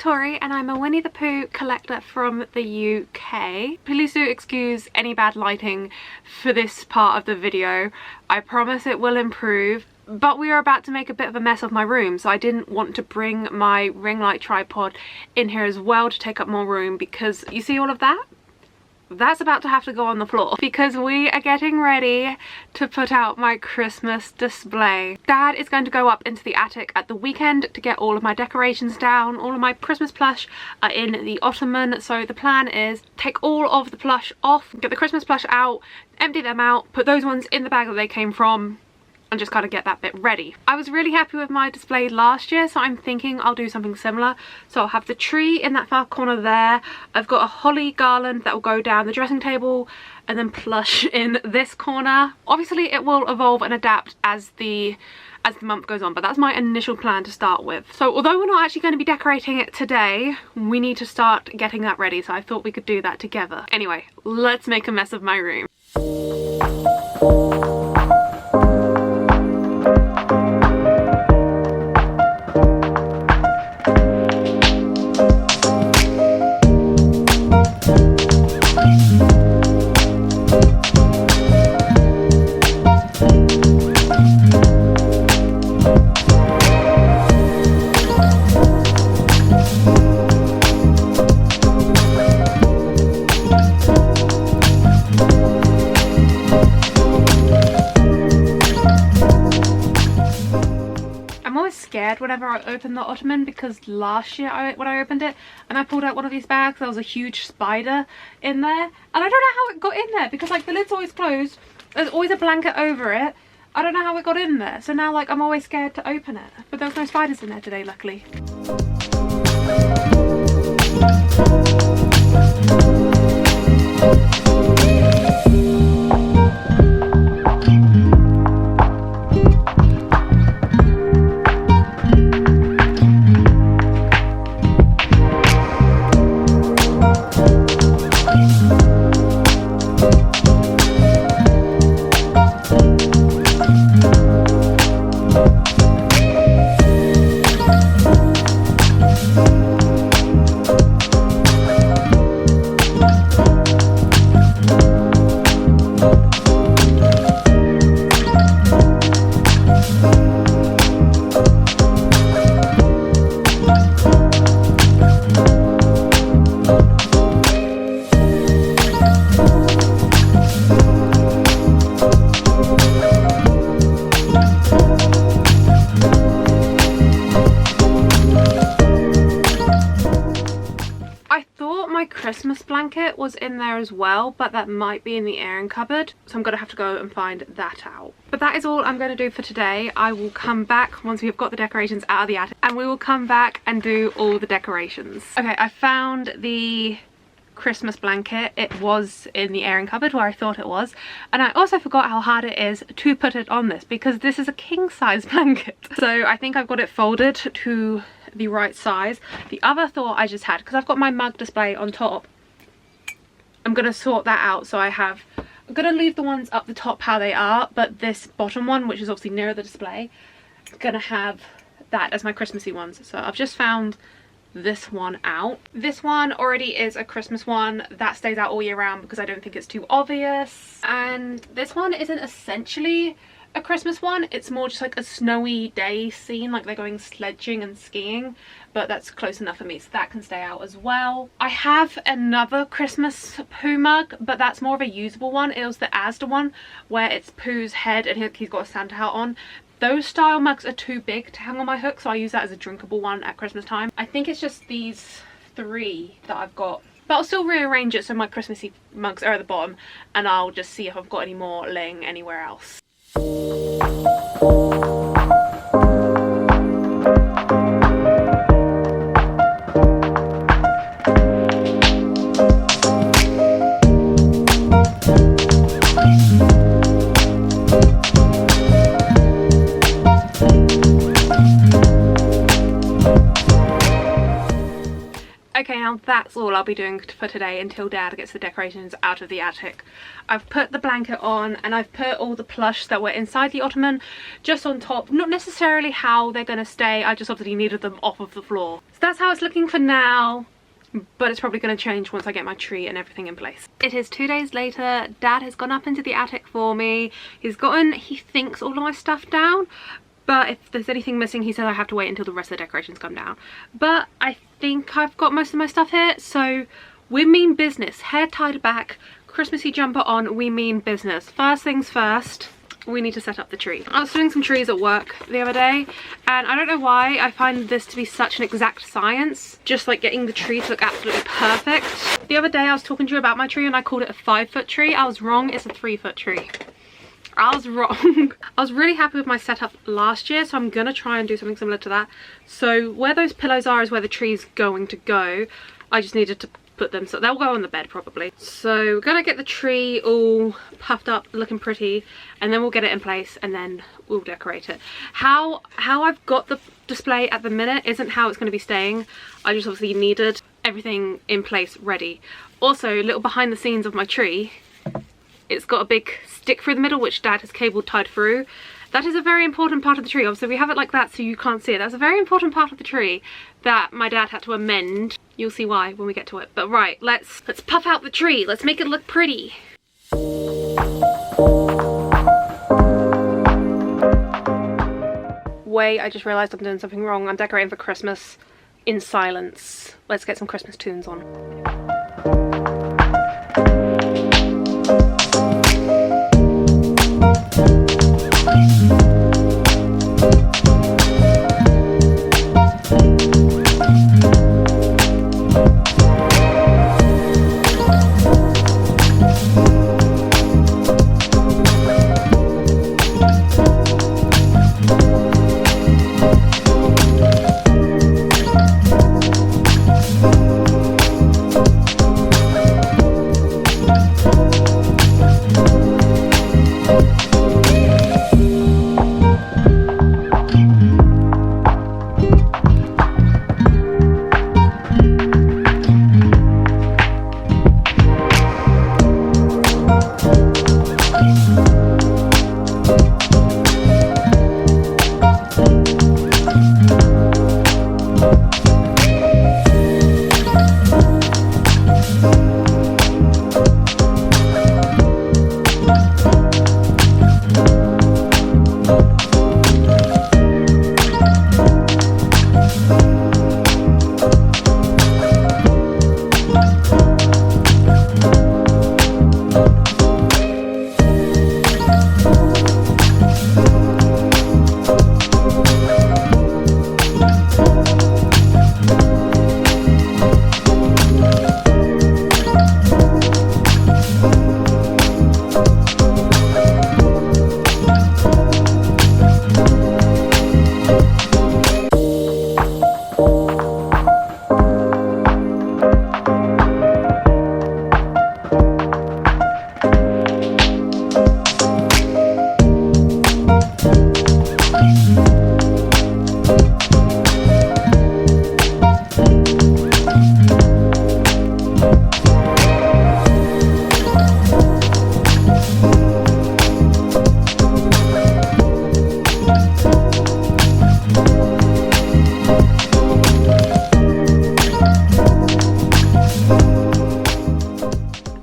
Tori and I'm a Winnie the Pooh collector from the UK. Please do excuse any bad lighting for this part of the video. I promise it will improve. But we are about to make a bit of a mess of my room, so I didn't want to bring my ring light tripod in here as well to take up more room, because you see all of that? That's about to have to go on the floor because we are getting ready to put out my Christmas display. Dad is going to go up into the attic at the weekend to get all of my decorations down. All of my Christmas plush are in the ottoman, so the plan is take all of the plush off, get the Christmas plush out, empty them out, put those ones in the bag that they came from, and just gotta get that bit ready. I was really happy with my display last year, so I'm thinking I'll do something similar. So I'll have the tree in that far corner there. I've got a holly garland that will go down the dressing table, and then plush in this corner. Obviously it will evolve and adapt as the month goes on, but that's my initial plan to start with. So although we're not actually going to be decorating it today, we need to start getting that ready, so I thought we could do that together. Anyway, let's make a mess of my room. Whenever I open the ottoman, because last year when I opened it and I pulled out one of these bags, there was a huge spider in there, and I don't know how it got in there because like the lid's always closed, there's always a blanket over it. I don't know how it got in there, so now like I'm always scared to open it, but there was no spiders in there today, luckily. Christmas blanket was in there as well, but that might be in the airing cupboard, so I'm gonna have to go and find that out. But that is all I'm going to do for today. I will come back once we have got the decorations out of the attic, and we will come back and do all the decorations. Okay, I found the Christmas blanket. It was in the airing cupboard where I thought it was, and I also forgot how hard it is to put it on this because this is a king size blanket. So I think I've got it folded to the right size. The other thought I just had, because I've got my mug display on top, I'm gonna sort that out. So I'm gonna leave the ones up the top how they are, but this bottom one, which is obviously nearer the display, I'm gonna have that as my Christmassy ones. So I've just found this one out. This one already is a Christmas one that stays out all year round because I don't think it's too obvious, and this one isn't essentially a Christmas one, it's more just like a snowy day scene, like they're going sledging and skiing, but that's close enough for me, so that can stay out as well. I have another Christmas Pooh mug, but that's more of a usable one. It was the Asda one where it's Pooh's head and he's got a Santa hat on. Those style mugs are too big to hang on my hook, so I use that as a drinkable one at Christmas time. I think it's just these three that I've got, but I'll still rearrange it so my Christmassy mugs are at the bottom, and I'll just see if I've got any more laying anywhere else. Okay, now that's all I'll be doing for today until Dad gets the decorations out of the attic. I've put the blanket on and I've put all the plush that were inside the ottoman just on top. Not necessarily how they're going to stay, I just obviously needed them off of the floor. So that's how it's looking for now, but it's probably going to change once I get my tree and everything in place. It is 2 days later. Dad has gone up into the attic for me. He's gotten, he thinks, all of my stuff down. But if there's anything missing, he said I have to wait until the rest of the decorations come down. But I think I've got most of my stuff here. So we mean business. Hair tied back, Christmassy jumper on, we mean business. First things first, we need to set up the tree. I was doing some trees at work the other day, and I don't know why I find this to be such an exact science. Just like getting the tree to look absolutely perfect. The other day I was talking to you about my tree and I called it a 5-foot tree. I was wrong, it's a 3-foot tree. I was wrong. I was really happy with my setup last year, so I'm gonna try and do something similar to that. So where those pillows are is where the tree's going to go. I just needed to put them, so they'll go on the bed probably. So we're gonna get the tree all puffed up, looking pretty, and then we'll get it in place and then we'll decorate it. How I've got the display at the minute isn't how it's gonna be staying. I just obviously needed everything in place ready. Also, a little behind the scenes of my tree, it's got a big stick through the middle which Dad has cable tied through. That is a very important part of the tree. Obviously we have it like that so you can't see it. That's a very important part of the tree that my dad had to amend. You'll see why when we get to it. But right, let's puff out the tree. Let's make it look pretty. Wait, I just realised I'm doing something wrong. I'm decorating for Christmas in silence. Let's get some Christmas tunes on.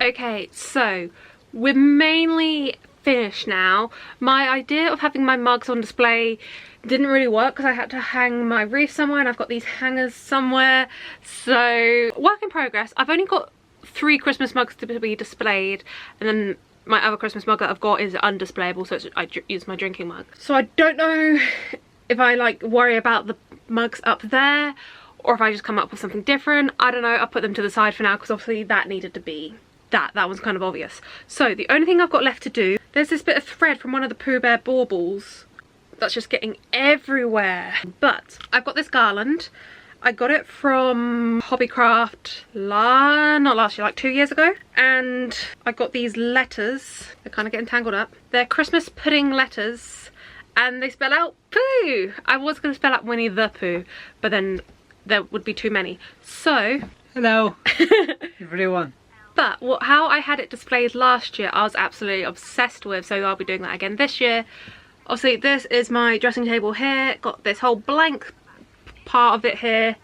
Okay, so we're mainly finished now. My idea of having my mugs on display didn't really work because I had to hang my wreath somewhere and I've got these hangers somewhere. So work in progress. I've only got 3 Christmas mugs to be displayed, and then my other Christmas mug that I've got is undisplayable, so I use my drinking mug. So I don't know if I like worry about the mugs up there or if I just come up with something different. I don't know. I'll put them to the side for now because obviously that needed to be that was kind of obvious. So the only thing I've got left to do, there's this bit of thread from one of the Pooh Bear baubles that's just getting everywhere. But I've got this garland. I got it from Hobbycraft not last year, like 2 years ago. And I got these letters. They're kind of getting tangled up. They're Christmas pudding letters and they spell out Pooh. I was going to spell out Winnie the Pooh, but then there would be too many. So Hello, everyone. But how I had it displayed last year, I was absolutely obsessed with, so I'll be doing that again this year. Obviously, this is my dressing table here. Got this whole blank part of it here.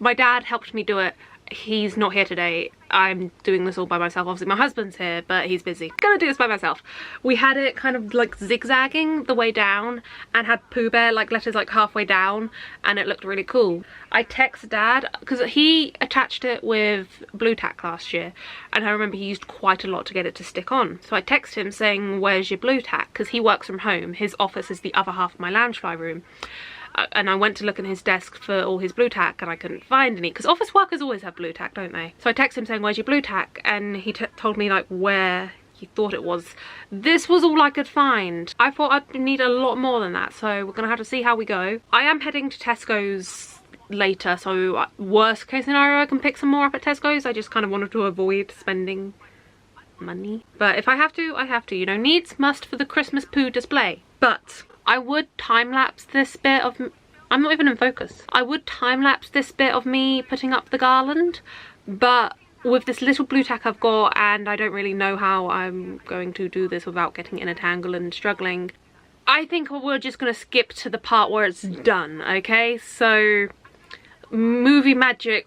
My dad helped me do it. He's not here today. I'm doing this all by myself. Obviously my husband's here, but he's busy. Gonna do this by myself. We had it kind of like zigzagging the way down and had Pooh Bear like letters like halfway down, and it looked really cool. I text Dad because he attached it with blue tack last year, and I remember he used quite a lot to get it to stick on. So I text him saying, where's your blue tack? Because he works from home. His office is the other half of my loungefly room. And I went to look in his desk for all his blue tack and I couldn't find any, because office workers always have blue tack, don't they? So I texted him saying, where's your blue tack? And he told me like where he thought it was. This was all I could find. I thought I'd need a lot more than that, so we're gonna have to see how we go. I am heading to Tesco's later, so worst case scenario I can pick some more up at Tesco's. I just kind of wanted to avoid spending money. But if I have to, I have to. You know, needs must for the Christmas Pooh display. But I would time-lapse this bit of... I'm not even in focus. I would time-lapse this bit of me putting up the garland, but with this little blue tack I've got, and I don't really know how I'm going to do this without getting in a tangle and struggling, I think we're just going to skip to the part where it's done, okay? So, movie magic,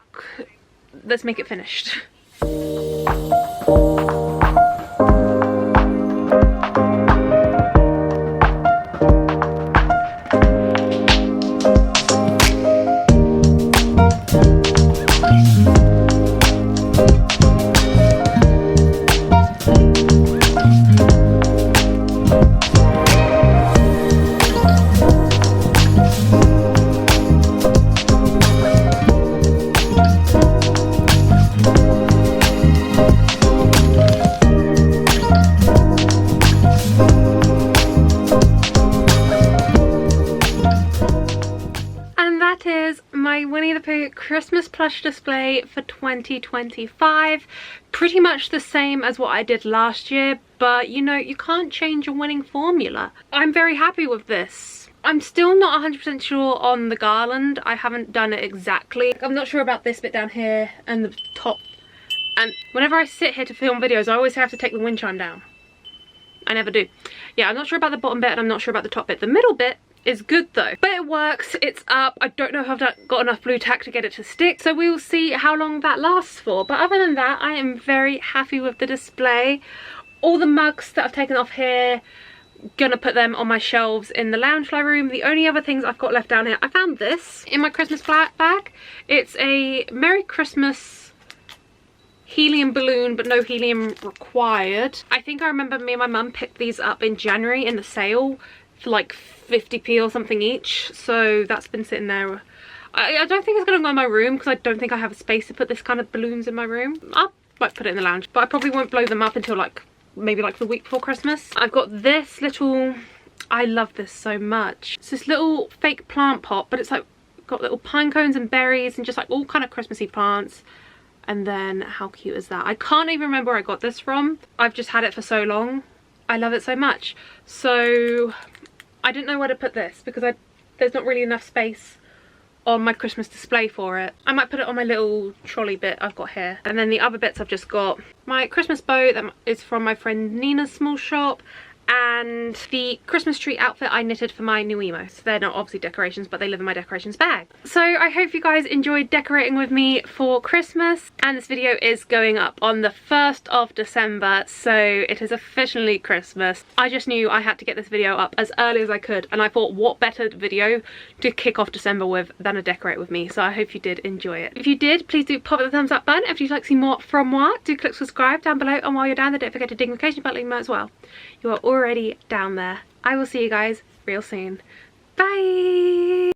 let's make it finished. Winnie the Pooh Christmas plush display for 2025. Pretty much the same as what I did last year, but you know, you can't change a winning formula. I'm very happy with this. I'm still not 100% sure on the garland. I haven't done it exactly. I'm not sure about this bit down here and the top. And whenever I sit here to film videos, I always have to take the wind chime down. I never do. Yeah, I'm not sure about the bottom bit and I'm not sure about the top bit. The middle bit is good though, but it works, it's up. I don't know if I've got enough blue tack to get it to stick, so we will see how long that lasts for. But other than that, I am very happy with the display. All the mugs that I've taken off here, gonna put them on my shelves in the loungefly room. The only other things I've got left down here, I found this in my Christmas bag. It's a Merry Christmas helium balloon, but no helium required. I think I remember me and my mum picked these up in January in the sale for like 50p or something each, so that's been sitting there. I don't think it's gonna go in my room because I don't think I have a space to put this kind of balloons in my room. I might put it in the lounge, but I probably won't blow them up until like maybe like the week before Christmas. I've got this little, I love this so much. It's this little fake plant pot, but it's like got little pine cones and berries and just like all kind of Christmassy plants. And then how cute is that? I can't even remember where I got this from. I've just had it for so long. I love it so much. So I didn't know where to put this because there's not really enough space on my Christmas display for it. I might put it on my little trolley bit I've got here. And then the other bits I've just got my Christmas bow that is from my friend Nina's small shop, and the Christmas tree outfit I knitted for my new emo. So they're not obviously decorations, but they live in my decorations bag. So I hope you guys enjoyed decorating with me for Christmas, and this video is going up on the 1st of December, so it is officially Christmas. I just knew I had to get this video up as early as I could, and I thought what better video to kick off December with than a decorate with me. So I hope you did enjoy it. If you did, please do pop the thumbs up button. If you'd like to see more from moi, do click subscribe down below, and while you're down there, don't forget to ding the notification button as well. You are already down there. I will see you guys real soon. Bye!